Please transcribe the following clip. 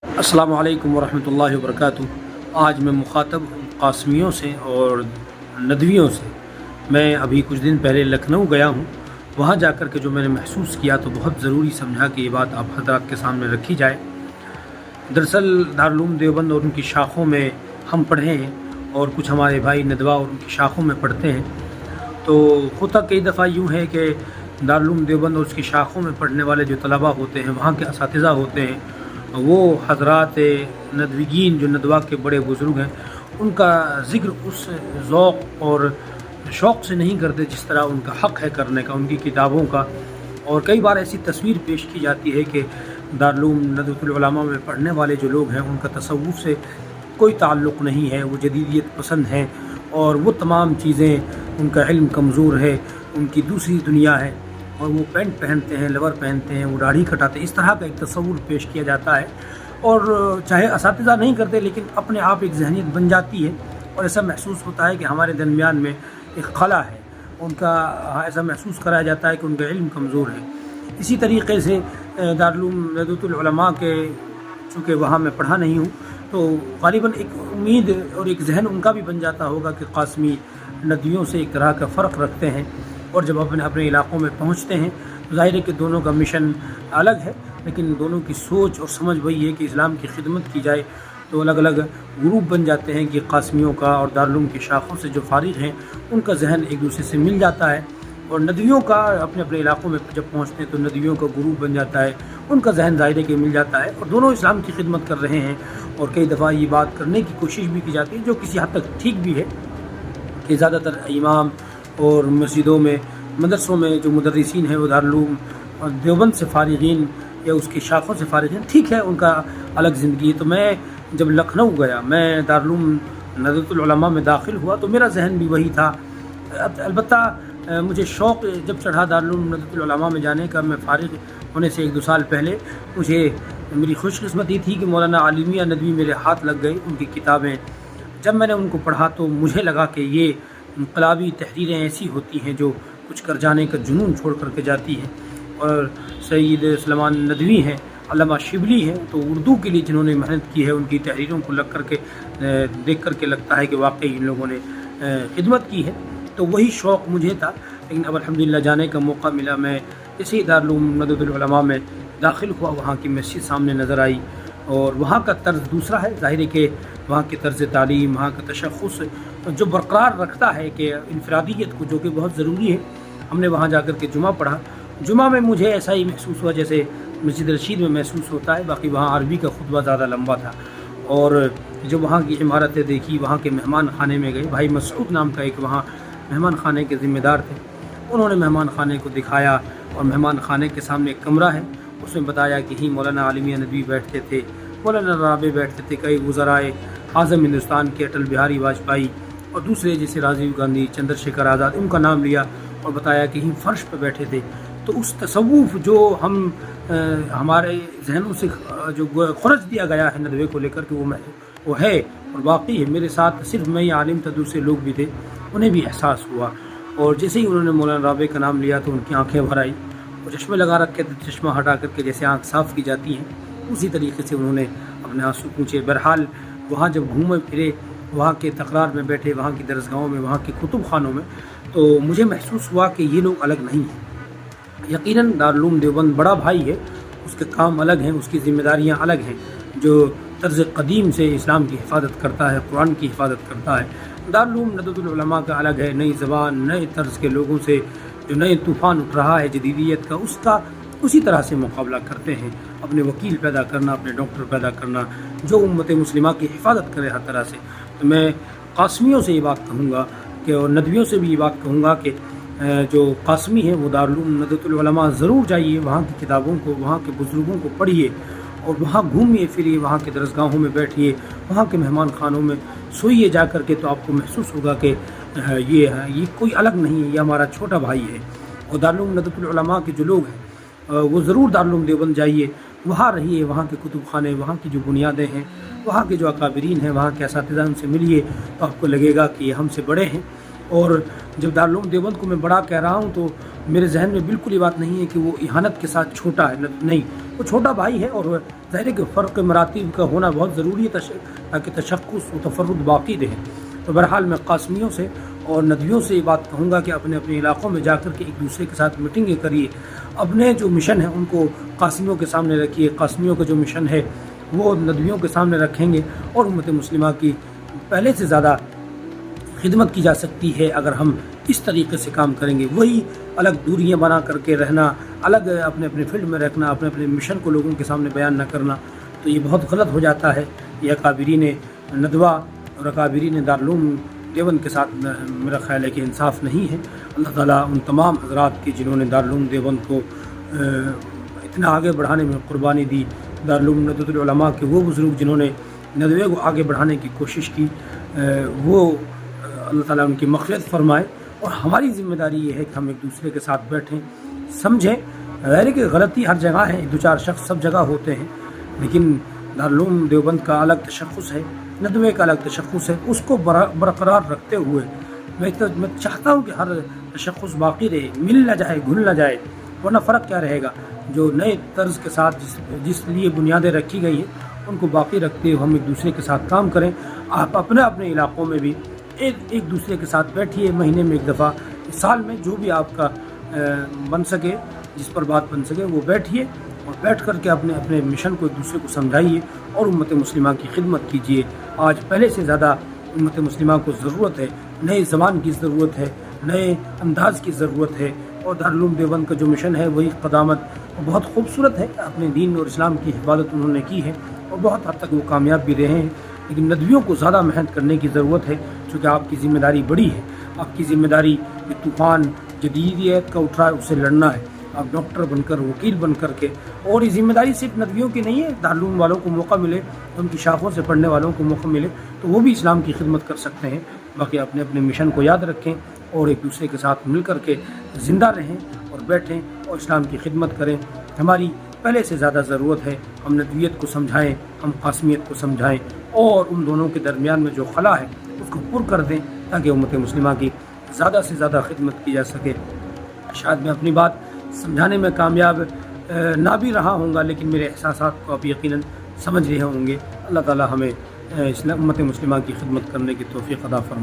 अस्सलामु अलैकुम वरहमतुल्लाहि वबरकातुहू। आज मैं मुखातब हूँ कासमियों से और नदवियों से। मैं अभी कुछ दिन पहले लखनऊ गया हूँ। वहाँ जाकर के जो मैंने महसूस किया तो बहुत ज़रूरी समझा कि ये बात आप हज़रात के सामने रखी जाए। दरअसल दारुल उलूम देवबंद और उनकी शाखों में हम पढ़े हैं और कुछ हमारे भाई नदवा और उनकी शाखों में पढ़ते हैं। तो होता कई दफ़ा यूँ है कि दारुल उलूम देवबंद और उसकी शाखों में पढ़ने वाले जो तलबा होते हैं, वहाँ के असातिज़ा होते हैं, वो हज़रात नदवीगीन जो नदवा के बड़े बुज़ुर्ग हैं, उनका ज़िक्र उस ज़ौक़ और शौक़ से नहीं करते जिस तरह उनका हक़ है करने का, उनकी किताबों का। और कई बार ऐसी तस्वीर पेश की जाती है कि दारुल उलूम नदवतुल उलमा में पढ़ने वाले जो लोग हैं उनका तसव्वुफ़ से कोई ताल्लुक़ नहीं है, वो जदीदियत पसंद हैं और वो तमाम चीज़ें, उनका इल्म कमज़ोर है, उनकी दूसरी दुनिया है और वो पैंट पहनते हैं, लवर पहनते हैं, वो दाढ़ी कटाते हैं। इस तरह का एक तस्वुर पेश किया जाता है और चाहे असातिज़ा नहीं करते लेकिन अपने आप एक ज़हनियत बन जाती है और ऐसा महसूस होता है कि हमारे दरमियान में एक खला है, उनका ऐसा महसूस कराया जाता है कि उनका इल्म कमज़ोर है। इसी तरीक़े से दारुल उलूम नदवतुल उलमा के, चूँकि वहाँ मैं पढ़ा नहीं हूँ, तो ग़ालिबन एक उम्मीद और एक जहन उनका भी बन जाता होगा कि कासमी नदवियों से एक तरह का फ़र्क रखते हैं और जब अपने अपने इलाक़ों में पहुँचते हैं तो ज़ाहिर है कि दोनों का मिशन अलग है, लेकिन दोनों की सोच और समझ वही है कि इस्लाम की खिदमत की जाए। तो अलग अलग ग्रुप बन जाते हैं कि कासमियों का और दारुल उलूम की शाखों से जो फारिग हैं उनका जहन एक दूसरे से मिल जाता है और नदवियों का अपने अपने इलाक़ों में जब पहुँचते हैं तो नदवियों का ग्रुप बन जाता है, उनका जहन ज़ाहिर है कि मिल जाता है और दोनों इस्लाम की खिदमत कर रहे हैं। और कई दफ़ा ये बात करने की कोशिश भी की जाती है जो किसी हद तक ठीक भी है कि ज़्यादातर इमाम और मस्जिदों में, मदरसों में जो मुदर्रिसीन हैं वो दारुल उलूम और देवबंद से फ़ारिगीन या उसकी शाखों से फ़ारिगीन, ठीक है, उनका अलग ज़िंदगी है। तो मैं जब लखनऊ गया, मैं दारुल उलूम नदवतुल उलमा में दाखिल हुआ तो मेरा जहन भी वही था। अलबत्ता मुझे शौक़ जब चढ़ा दारुल उलूम नदवतुल उलमा में जाने का, मैं फ़ारिग होने से 1-2 साल पहले मुझे मेरी खुशकिस्मती थी कि मौलाना आली मियां नदवी मेरे हाथ लग गई। उनकी किताबें जब मैंने उनको पढ़ा तो मुझे लगा कि ये इनकलाबी तहरीरें ऐसी होती हैं जो कुछ कर जाने का जुनून छोड़ करके जाती हैं। और सैयद सलमान नदवी हैं, अल्लामा शिबली हैं, तो उर्दू के लिए जिन्होंने मेहनत की है, उनकी तहरीरों को लग करके देख करके लगता है कि वाकई इन लोगों ने खिदमत की है। तो वही शौक़ मुझे था, लेकिन अब अल्हम्दुलिल्लाह जाने का मौका मिला। मैं इसी दारुल उलूम नदवतुल उलमा में दाखिल हुआ, वहाँ की मस्जिद सामने नज़र आई और वहाँ का तर्ज़ दूसरा है। ज़ाहिर है कि वहाँ के तर्ज़ तालीम, वहाँ का तशख़्ख़ुस जो बरकरार रखता है कि इनफरादियत को, जो कि बहुत ज़रूरी है। हमने वहाँ जाकर के जुमा पढ़ा। जुमा में मुझे ऐसा ही महसूस हुआ जैसे मस्जिद रशीद में महसूस होता है, बाकी वहाँ अरबी का खुतबा ज़्यादा लंबा था। और जब वहाँ की इमारतें देखी, वहाँ के मेहमान खाने में गए, भाई मसूद नाम का एक वहाँ मेहमान खाने के ज़िम्मेदार थे, उन्होंने मेहमान खाने को दिखाया और मेहमान खाने के सामने एक कमरा है, उसमें बताया कि ही मौलाना आली मियां नदवी बैठते थे, मौलाना राबे बैठते थे, कई वज़राए आज़म हिंदुस्तान के अटल बिहारी वाजपेयी और दूसरे जैसे राजीव गांधी, चंद्रशेखर आज़ाद, उनका नाम लिया और बताया कि ही फ़र्श पर बैठे थे। तो उस तसव्वुफ़ जो हम हमारे जहनों से जो खुरच दिया गया है नदवे को लेकर के, वो है और वाकई है। मेरे साथ सिर्फ मैं ही आलिम था, दूसरे लोग भी थे, उन्हें भी एहसास हुआ। और जैसे ही उन्होंने मौलाना राबे का नाम लिया तो उनकी आँखें भर आई और चश्मे लगा रखे थे, चश्मा हटा करके जैसे आँख साफ़ की जाती हैं उसी तरीके से उन्होंने अपने आंसू पूछे। बहरहाल वहाँ जब घूमे फिरे, वहाँ के तकरार में बैठे, वहाँ की दरसगाहों में, वहाँ के कुतुब खानों में, तो मुझे महसूस हुआ कि ये लोग अलग नहीं हैं। यकीनन दारुल उलूम देवबंद बड़ा भाई है, उसके काम अलग हैं, उसकी ज़िम्मेदारियाँ अलग हैं, जो तर्ज़ क़दीम से इस्लाम की हिफाजत करता है, कुरान की हिफाजत करता है। दारुल उलूम नदवतुल उलमा का अलग है, नई ज़बान, नए तर्ज़ के लोगों से जो नए तूफ़ान उठ रहा है जदीदियत का, उसका उसी तरह से मुकाबला करते हैं। अपने वकील पैदा करना, अपने डॉक्टर पैदा करना, जो उम्मत मुस्लिमा की हिफाजत करे हर तरह से। तो मैं कासमियों से ये बात कहूँगा कि, और नदवियों से भी ये बात कहूँगा कि जो कासमी हैं वो दारुल उलूम नदवतुल उलमा ज़रूर जाइए, वहाँ की किताबों को, वहाँ के बुज़ुर्गों को पढ़िए और वहाँ घूमिए फिरिए, वहाँ के दरसगाहों में बैठिए, वहाँ के मेहमान खानों में सोइए जा कर के, तो आपको महसूस होगा कि ये कोई अलग नहीं है, ये हमारा छोटा भाई है। और दारुल उलूम नदवतुल उलमा के जो लोग हैं वो ज़रूर दारुल उलूम देवबंद जाइए, वहाँ रहिए, वहाँ के कुतुब खाने, वहाँ की जो बुनियादें हैं, वहाँ के जो अकाबिरीन हैं, वहाँ के असातिज़ा, उनसे मिलिए तो आपको लगेगा कि ये हमसे बड़े हैं। और जब दारुल उलूम देवबंद को मैं बड़ा कह रहा हूँ तो मेरे जहन में बिल्कुल ये बात नहीं है कि वो इहानत के साथ छोटा है, नहीं, وہ چھوٹا بھائی ہے، اور ظاہر ہے کہ فرق مراتب کا ہونا بہت ضروری ہے تاکہ تشخص و تفرد باقی رہے۔ تو بہرحال میں قاسمیوں سے اور ندویوں سے یہ بات کہوں گا کہ اپنے اپنے علاقوں میں جا کر کے ایک دوسرے کے ساتھ میٹنگیں کریے، اپنے جو مشن ہیں ان کو قاسمیوں کے سامنے رکھیے، قاسمیوں کا جو مشن ہے وہ ندویوں کے سامنے رکھیں گے، اور امت مسلمہ کی پہلے سے زیادہ خدمت کی جا سکتی ہے اگر ہم اس طریقے سے کام کریں گے۔ وہی الگ دوریاں بنا کر کے رہنا، الگ اپنے اپنے فیلڈ میں رکھنا، اپنے اپنے مشن کو لوگوں کے سامنے بیان نہ کرنا، تو یہ بہت غلط ہو جاتا ہے۔ یہ اکابرین ندوہ اور اکابرین دارالعلوم دیوبند کے ساتھ میرا خیال ہے کہ انصاف نہیں ہے۔ اللہ تعالیٰ ان تمام حضرات کی جنہوں نے دارالعلوم دیوبند کو اتنا آگے بڑھانے میں قربانی دی، دارالعلوم ندوۃ العلماء کے وہ بزرگ جنہوں نے ندوے کو آگے بڑھانے کی کوشش کی، وہ اللہ تعالیٰ ان کی مغفرت فرمائے۔ اور ہماری ذمہ داری یہ ہے کہ ہم ایک دوسرے کے ساتھ بیٹھیں، سمجھیں۔ ظاہر ہے کہ غلطی ہر جگہ ہے، دو چار شخص سب جگہ ہوتے ہیں، لیکن دارالعلوم دیوبند کا الگ تشخص ہے، ندوے کا الگ تشخص ہے، اس کو برقرار رکھتے ہوئے میں چاہتا ہوں کہ ہر تشخص باقی رہے، مل نہ جائے، گھل نہ جائے، ورنہ فرق کیا رہے گا؟ جو نئے طرز کے ساتھ جس لیے بنیادیں رکھی گئی ہیں ان کو باقی رکھتے ہوئے ہم ایک دوسرے کے ساتھ کام کریں۔ آپ اپنے اپنے علاقوں میں بھی ایک دوسرے کے ساتھ بیٹھیے، مہینے میں ایک دفعہ، سال میں جو بھی آپ کا بن سکے، جس پر بات بن سکے وہ بیٹھیے، اور بیٹھ کر کے اپنے اپنے مشن کو ایک دوسرے کو سمجھائیے اور امت مسلمہ کی خدمت کیجیے۔ آج پہلے سے زیادہ امت مسلمہ کو ضرورت ہے، نئے زبان کی ضرورت ہے، نئے انداز کی ضرورت ہے، اور دارالعلوم دیوبند کا جو مشن ہے وہی قدامت بہت خوبصورت ہے، اپنے دین اور اسلام کی حفاظت انہوں نے کی ہے اور بہت حد تک وہ کامیاب بھی رہے ہیں۔ لیکن ندویوں کو زیادہ محنت کرنے کی ضرورت ہے، چونکہ آپ کی ذمہ داری بڑی ہے۔ آپ کی ذمہ داری یہ طوفان جدیدیت کا اٹھ رہا ہے، اسے لڑنا ہے۔ آپ ڈاکٹر بن کر، وکیل بن کر کے، اور یہ ذمہ داری صرف ندویوں کی نہیں ہے، دارالعلوم والوں کو موقع ملے، ان کی شاخوں سے پڑھنے والوں کو موقع ملے تو وہ بھی اسلام کی خدمت کر سکتے ہیں۔ باقی اپنے اپنے مشن کو یاد رکھیں اور ایک دوسرے کے ساتھ مل کر کے زندہ رہیں اور بیٹھیں اور اسلام کی خدمت کریں۔ ہماری پہلے سے زیادہ ضرورت ہے ہم ندویت کو سمجھائیں، ہم قاسمیت کو سمجھائیں، اور ان دونوں کے درمیان میں جو خلا ہے اس کو پر کر دیں تاکہ امت مسلمہ کی زیادہ سے زیادہ خدمت کی جا سکے۔ شاید میں اپنی بات سمجھانے میں کامیاب نہ بھی رہا ہوں گا، لیکن میرے احساسات کو آپ یقیناً سمجھ رہے ہوں گے۔ اللہ تعالیٰ ہمیں امت مسلمہ کی خدمت کرنے کی توفیق عطا فرمائے۔